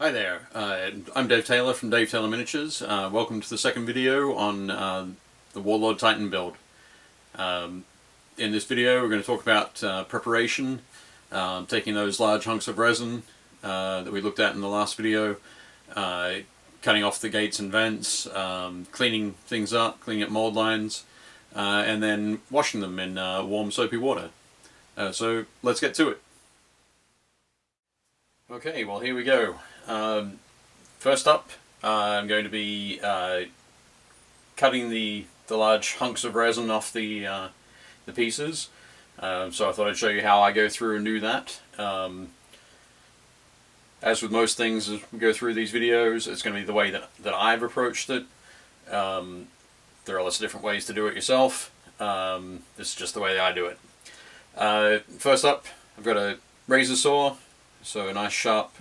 Hi there, I'm Dave Taylor from Dave Taylor Miniatures. Welcome to the second video on the Warlord Titan build. In this video we're going to talk about preparation, taking those large hunks of resin that we looked at in the last video, cutting off the gates and vents, cleaning things up, cleaning up mold lines, and then washing them in warm soapy water. So let's get to it. Okay, well here we go. First up, I'm going to be cutting the large hunks of resin off the pieces. So I thought I'd show you how I go through and do that. As with most things as we go through these videos, it's going to be the way that I've approached it. There are lots of different ways to do it yourself. This is just the way that I do it. First up, I've got a razor saw, so a nice sharp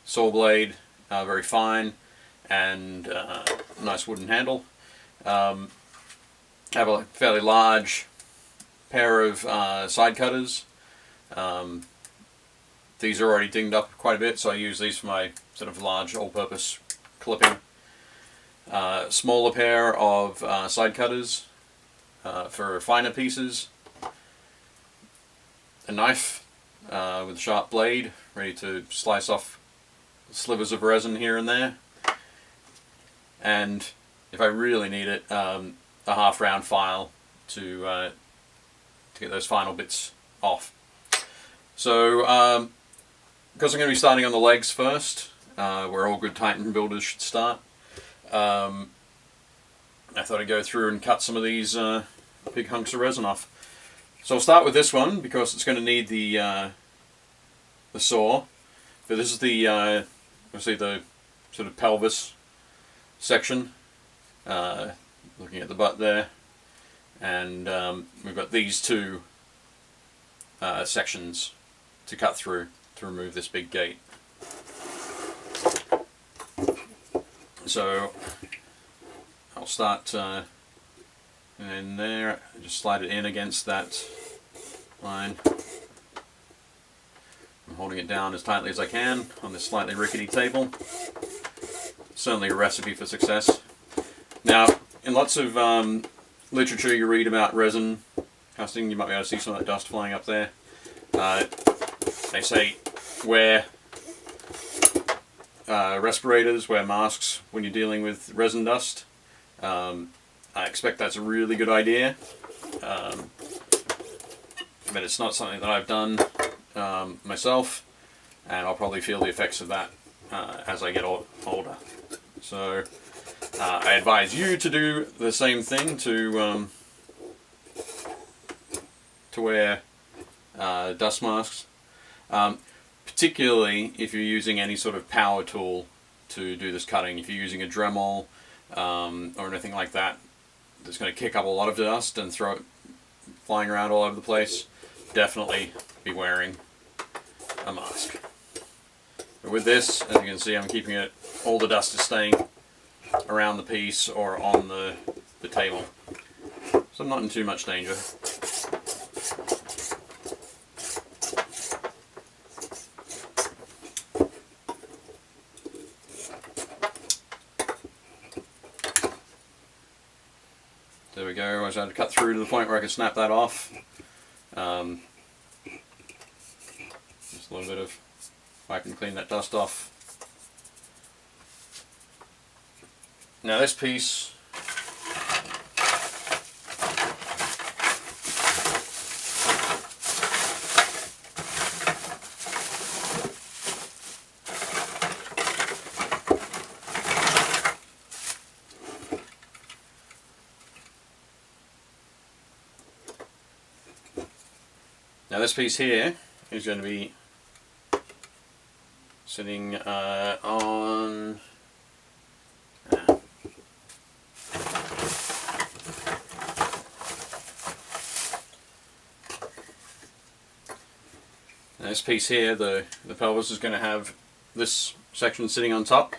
saw blade, very fine, and nice wooden handle. Have a fairly large pair of side cutters. These are already dinged up quite a bit, so I use these for my sort of large all-purpose clipping. Smaller pair of side cutters for finer pieces. A knife with a sharp blade, ready to slice off slivers of resin here and there, and if I really need it, a half round file to get those final bits off. So because I'm going to be starting on the legs first, where all good Titan builders should start, I thought I'd go through and cut some of these big hunks of resin off. So I'll start with this one because it's going to need the saw. But this is the obviously the sort of pelvis section, looking at the butt there, and we've got these two sections to cut through to remove this big gate. So I'll start in there, just slide it in against that line. I'm holding it down as tightly as I can on this slightly rickety table. Certainly a recipe for success. Now, in lots of literature you read about resin casting, you might be able to see some of that dust flying up there. They say wear respirators, wear masks when you're dealing with resin dust. I expect that's a really good idea, but it's not something that I've done myself, and I'll probably feel the effects of that as I get older. So I advise you to do the same thing, to wear dust masks, particularly if you're using any sort of power tool to do this cutting. If you're using a Dremel or anything like that that's going to kick up a lot of dust and throw it flying around all over the place, definitely be wearing a mask. But with this, as you can see, I'm keeping it, all the dust is staying around the piece or on the table, so I'm not in too much danger. There we go. I just had to cut through to the point where I could snap that off. Just a little bit of, if I can clean that dust off. Now this piece, here is going to be sitting on this piece here, the pelvis is going to have this section sitting on top.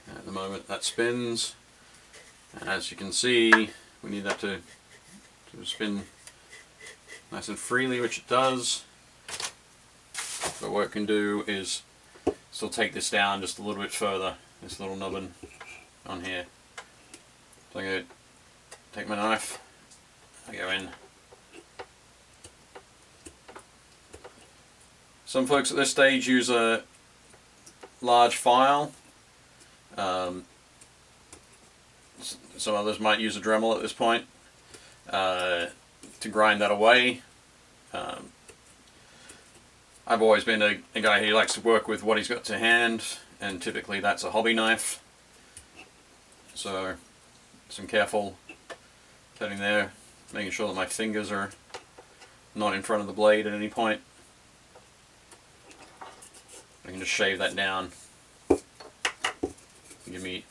At the moment that spins, and as you can see, we need that to spin nice and freely, which it does. But what we can do is still take this down just a little bit further, this little nubbin on here. So I'm going to take my knife, I go in. Some folks at this stage use a large file. Some others might use a Dremel at this point to grind that away. I've always been a guy who likes to work with what he's got to hand, and typically that's a hobby knife. So some careful cutting there, making sure that my fingers are not in front of the blade at any point. I can just shave that down. Give me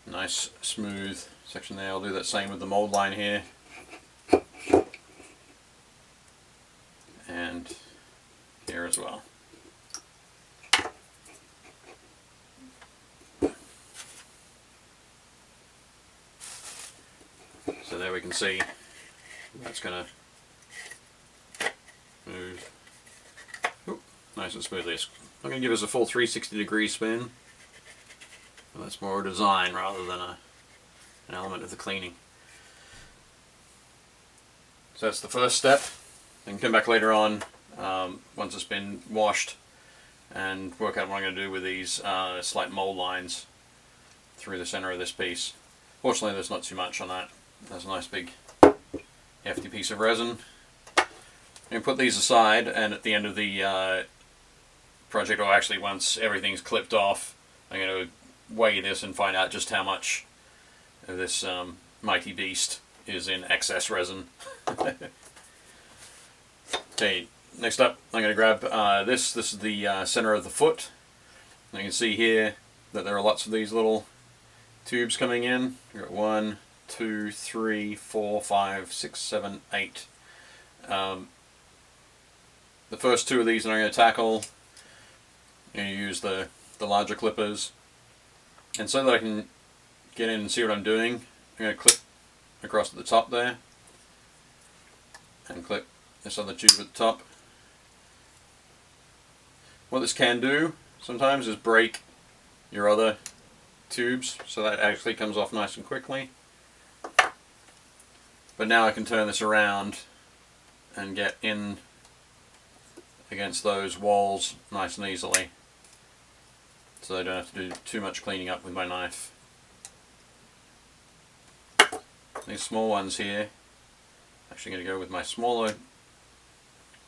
a nice smooth section there. I'll do that same with the mold line here. And here as well. So there we can see that's going to move nice and smoothly. I'm going to give us a full 360-degree spin. And that's more design rather than an element of the cleaning. So that's the first step. I can come back later on once it's been washed and work out what I'm going to do with these slight mold lines through the center of this piece. Fortunately, there's not too much on that. That's a nice big hefty piece of resin. I'm going to put these aside, and at the end of the project, or actually once everything's clipped off, I'm going to weigh this and find out just how much of this mighty beast is in excess resin. Okay, next up I'm going to grab this. This is the center of the foot. And you can see here that there are lots of these little tubes coming in. We've got 1, 2, 3, 4, 5, 6, 7, 8. The first two of these that I'm going to tackle, I'm going to use the larger clippers. And so that I can get in and see what I'm doing, I'm going to clip across at the top there and clip this other tube at the top. What this can do sometimes is break your other tubes, so that actually comes off nice and quickly. But now I can turn this around and get in against those walls nice and easily, so I don't have to do too much cleaning up with my knife. These small ones here, I'm actually going to go with my smaller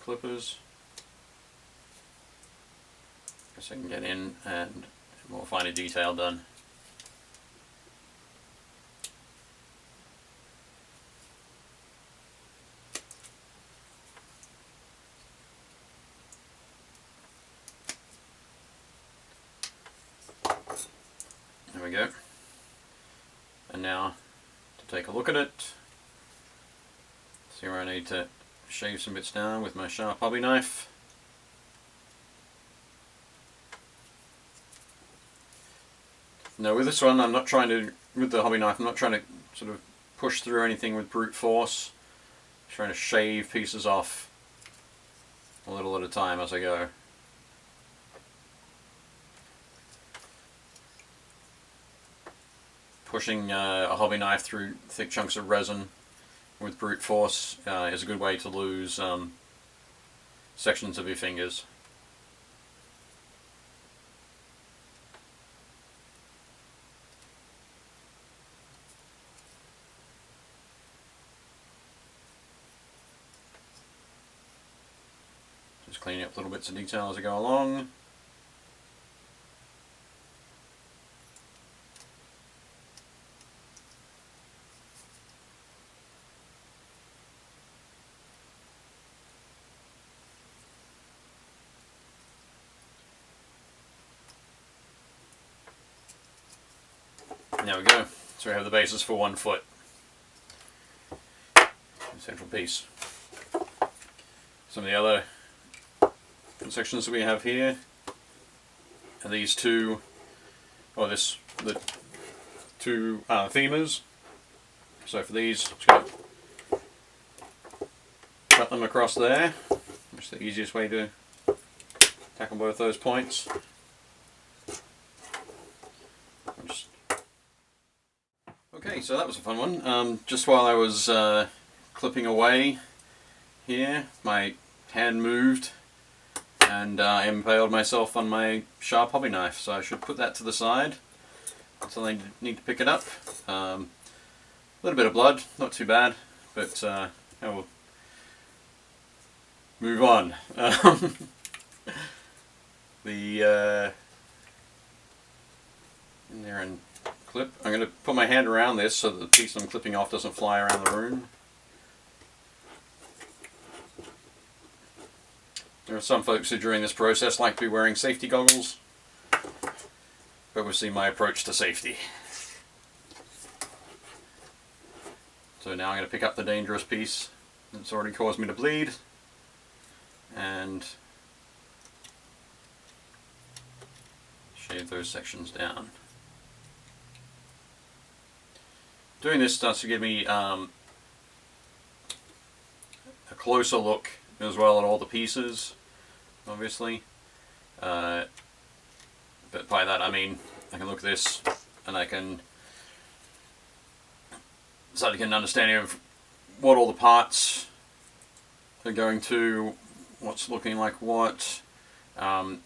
clippers, so I can get in and get more finer detail done. There we go. And now to take a look at it, see where I need to shave some bits down with my sharp hobby knife. Now with this one, I'm not trying to, with the hobby knife, I'm not trying to sort of push through anything with brute force. I'm trying to shave pieces off a little at a time as I go. Pushing a hobby knife through thick chunks of resin with brute force is a good way to lose sections of your fingers. Just cleaning up little bits of detail as I go along. There we go. So we have the basis for 1 foot. The central piece. Some of the other sections that we have here are these two, or the two femurs. So for these, just going to cut them across there. It's the easiest way to tackle both those points. Okay, so that was a fun one. Just while I was clipping away here, my hand moved and impaled myself on my sharp hobby knife, so I should put that to the side until I need to pick it up. A little bit of blood, not too bad, but I will move on. In there and clip. I'm going to put my hand around this so that the piece I'm clipping off doesn't fly around the room. There are some folks who during this process like to be wearing safety goggles, but we'll see my approach to safety. So now I'm going to pick up the dangerous piece that's already caused me to bleed and shave those sections down. Doing this starts to give me a closer look as well at all the pieces, obviously. But by that I mean I can look at this and I can start to get an understanding of what all the parts are going to, what's looking like what. I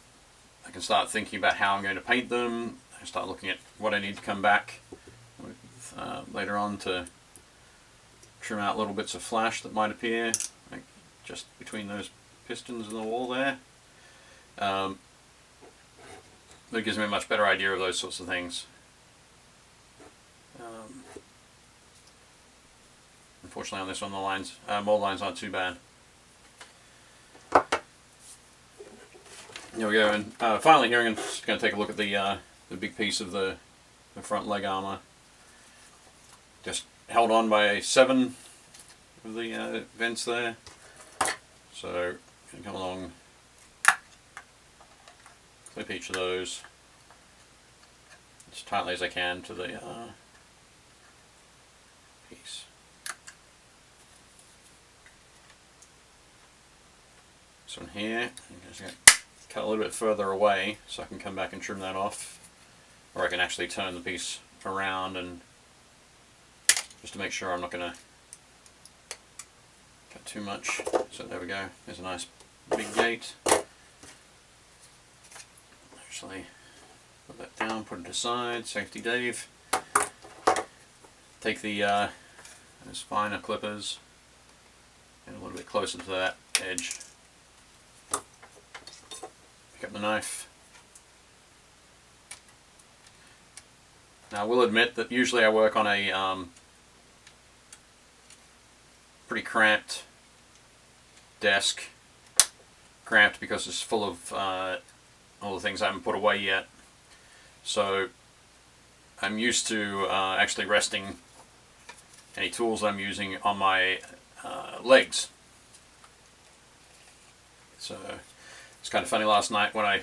can start thinking about how I'm going to paint them. I can start looking at what I need to come back with later on to trim out little bits of flash that might appear, like just between those pistons in the wall there. That gives me a much better idea of those sorts of things. Unfortunately on this one the lines, mold lines aren't too bad. There we go, and finally here I'm just going to take a look at the big piece of the front leg armor. Just held on by 7 of the vents there. So I'm going to come along, clip each of those as tightly as I can to the piece. This one here, I'm just going to cut a little bit further away so I can come back and trim that off, or I can actually turn the piece around and just to make sure I'm not going to cut too much. So there we go, there's a nice big gate. Actually put that down, put it aside, safety Dave. Take the those finer clippers and a little bit closer to that edge. Pick up the knife. Now I will admit that usually I work on a pretty cramped desk. Cramped because it's full of all the things I haven't put away yet. So I'm used to actually resting any tools I'm using on my legs. So it's kind of funny, last night when I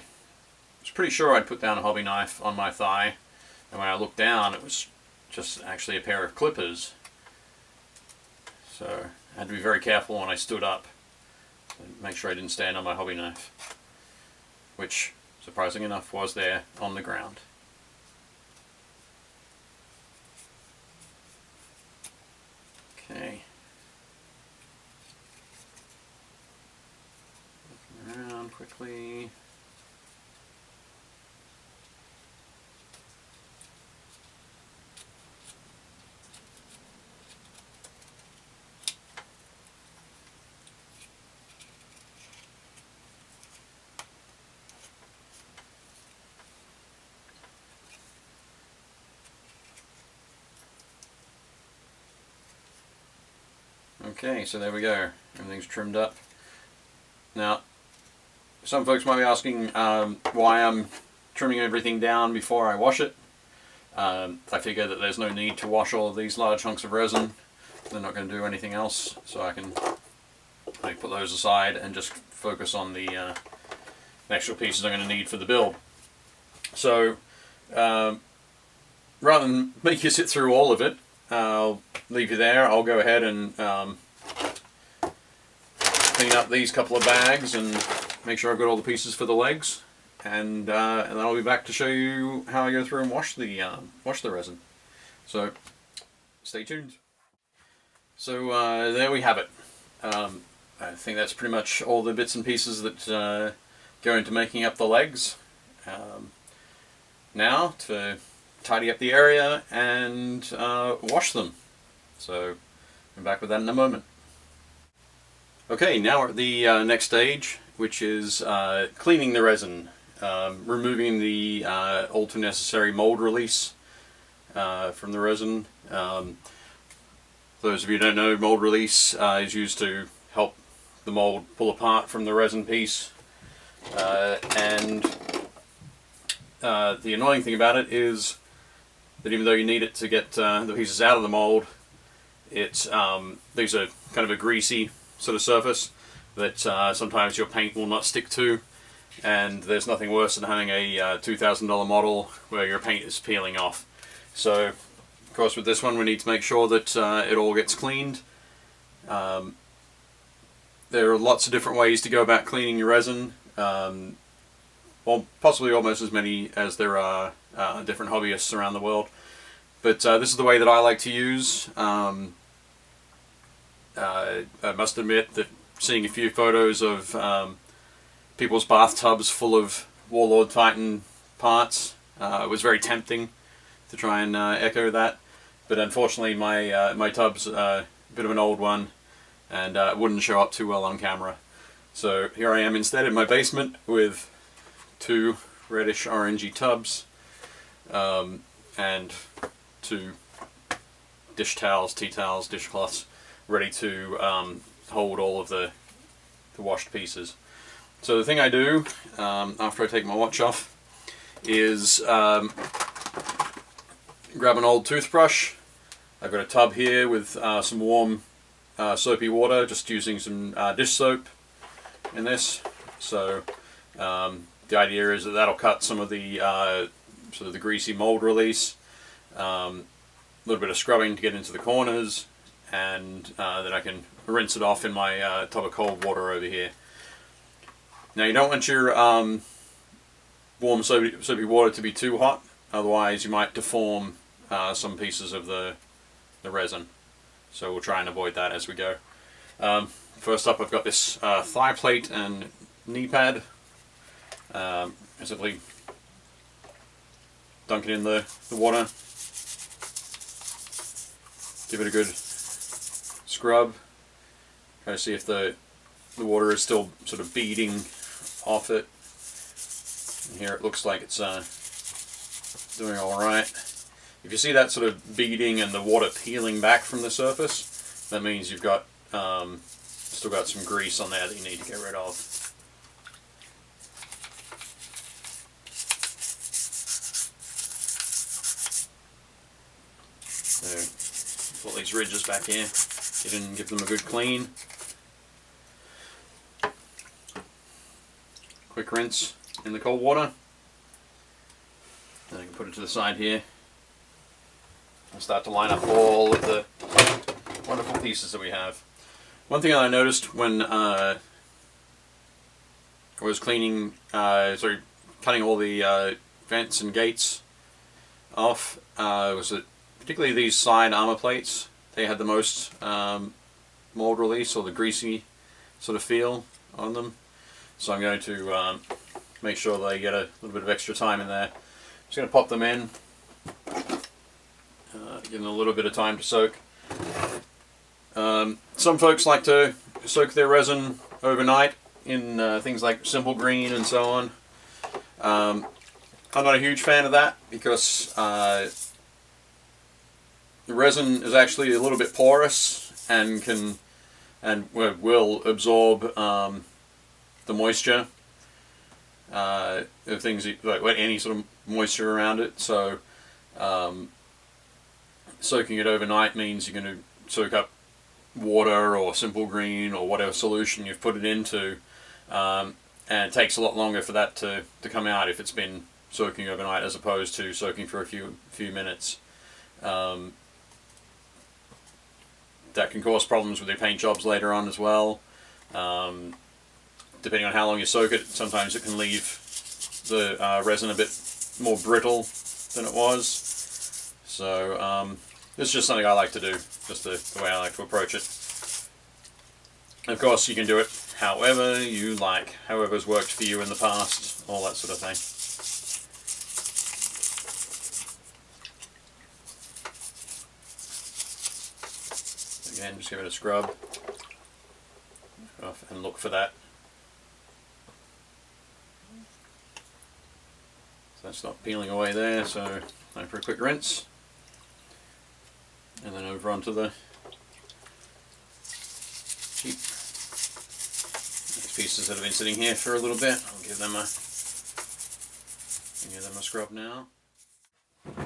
was pretty sure I'd put down a hobby knife on my thigh, and when I looked down it was just actually a pair of clippers. So I had to be very careful when I stood up to make sure I didn't stand on my hobby knife, which surprisingly enough was there on the ground. Okay. Looking around quickly. Okay, so there we go. Everything's trimmed up. Now, some folks might be asking why I'm trimming everything down before I wash it. I figure that there's no need to wash all of these large hunks of resin. They're not going to do anything else, so I can put those aside and just focus on the extra pieces I'm going to need for the build. So, rather than make you sit through all of it, I'll leave you there. I'll go ahead and clean up these couple of bags and make sure I've got all the pieces for the legs, and then I'll be back to show you how I go through and wash the resin. So stay tuned. So there we have it. I think that's pretty much all the bits and pieces that go into making up the legs. Now to tidy up the area and wash them. So I'm back with that in a moment. Okay, now we're at the next stage, which is cleaning the resin, removing the all too necessary mold release from the resin. For those of you who don't know, mold release is used to help the mold pull apart from the resin piece, and the annoying thing about it is that even though you need it to get the pieces out of the mold, it's these are kind of a greasy sort of surface that sometimes your paint will not stick to, and there's nothing worse than having a $2,000 model where your paint is peeling off. So of course with this one we need to make sure that it all gets cleaned. There are lots of different ways to go about cleaning your resin, well, possibly almost as many as there are different hobbyists around the world, but this is the way that I like to use. I must admit that seeing a few photos of people's bathtubs full of Warlord Titan parts was very tempting to try and echo that, but unfortunately my tub's a bit of an old one and it wouldn't show up too well on camera. So here I am instead in my basement with two reddish orangey tubs and two dish towels, tea towels, dishcloths, ready to hold all of the washed pieces. So the thing I do after I take my watch off is grab an old toothbrush. I've got a tub here with some warm soapy water, just using some dish soap in this. So the idea is that that'll cut some of the sort of the greasy mold release. A little bit of scrubbing to get into the corners, and then I can rinse it off in my tub of cold water over here. Now you don't want your warm soapy water to be too hot, otherwise you might deform some pieces of the resin. So we'll try and avoid that as we go. First up I've got this thigh plate and knee pad. I simply dunk it in the water. Give it a good scrub. Try to see if the water is still sort of beading off it. And here it looks like it's doing alright. If you see that sort of beading and the water peeling back from the surface, that means you've got still got some grease on there that you need to get rid of. So, put these ridges back here, get in and give them a good clean. Quick rinse in the cold water. Then I can put it to the side here and start to line up all of the wonderful pieces that we have. One thing I noticed when I was cleaning, cutting all the vents and gates off, was that particularly these side armor plates, they had the most mold release, or the greasy sort of feel on them. So I'm going to make sure they get a little bit of extra time in there. Just going to pop them in, give them a little bit of time to soak. Some folks like to soak their resin overnight in things like simple green and so on. I'm not a huge fan of that because the resin is actually a little bit porous and will absorb the moisture of things like any sort of moisture around it. So soaking it overnight means you're going to soak up water or simple green or whatever solution you've put it into, and it takes a lot longer for that to come out if it's been soaking overnight as opposed to soaking for a few minutes. That can cause problems with your paint jobs later on as well. Depending on how long you soak it, sometimes it can leave the resin a bit more brittle than it was. So it's just something I like to do, just the way I like to approach it. Of course, you can do it however you like, however's worked for you in the past, all that sort of thing. Again, just give it a scrub and look for that. So that's not peeling away there, so time for a quick rinse. And then over onto the cheap pieces that have been sitting here for a little bit. I'll give them a scrub now.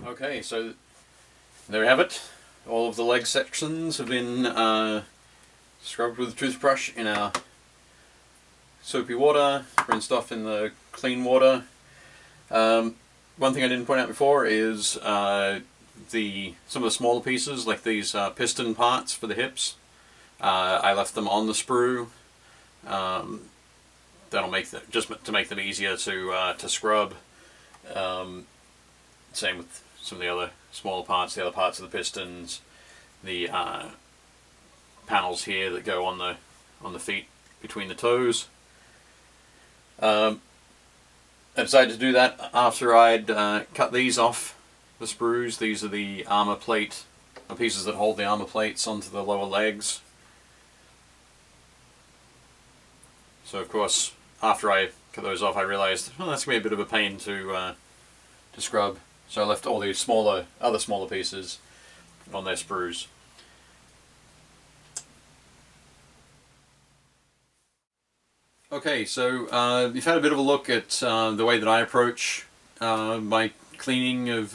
Okay, so there we have it. All of the leg sections have been scrubbed with a toothbrush in our soapy water, rinsed off in the clean water. One thing I didn't point out before is some of the smaller pieces, like these piston parts for the hips. I left them on the sprue. That'll make them, just to make them easier to scrub. Same with some of the other smaller parts, the other parts of the pistons, the panels here that go on the feet between the toes. I decided to do that after I'd cut these off the sprues. These are the armor plate, the pieces that hold the armor plates onto the lower legs. So of course, after I cut those off, I realized, well, that's going to be a bit of a pain to scrub. So I left all these other smaller pieces on their sprues. Okay, so you've had a bit of a look at the way that I approach my cleaning of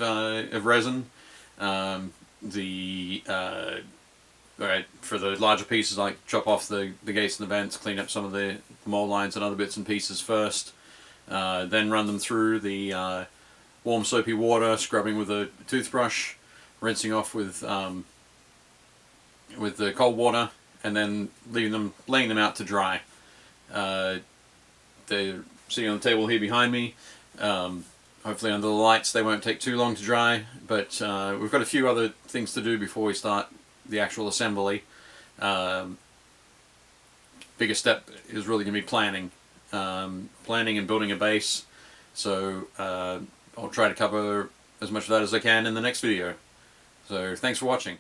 resin. For the larger pieces, I chop off the gates and the vents, clean up some of the mold lines and other bits and pieces first, then run them through the warm soapy water, scrubbing with a toothbrush, rinsing off with the cold water, and then laying them out to dry. They're sitting on the table here behind me. Hopefully under the lights they won't take too long to dry, but we've got a few other things to do before we start the actual assembly. Biggest step is really going to be planning and building a base. So I'll try to cover as much of that as I can in the next video. So thanks for watching.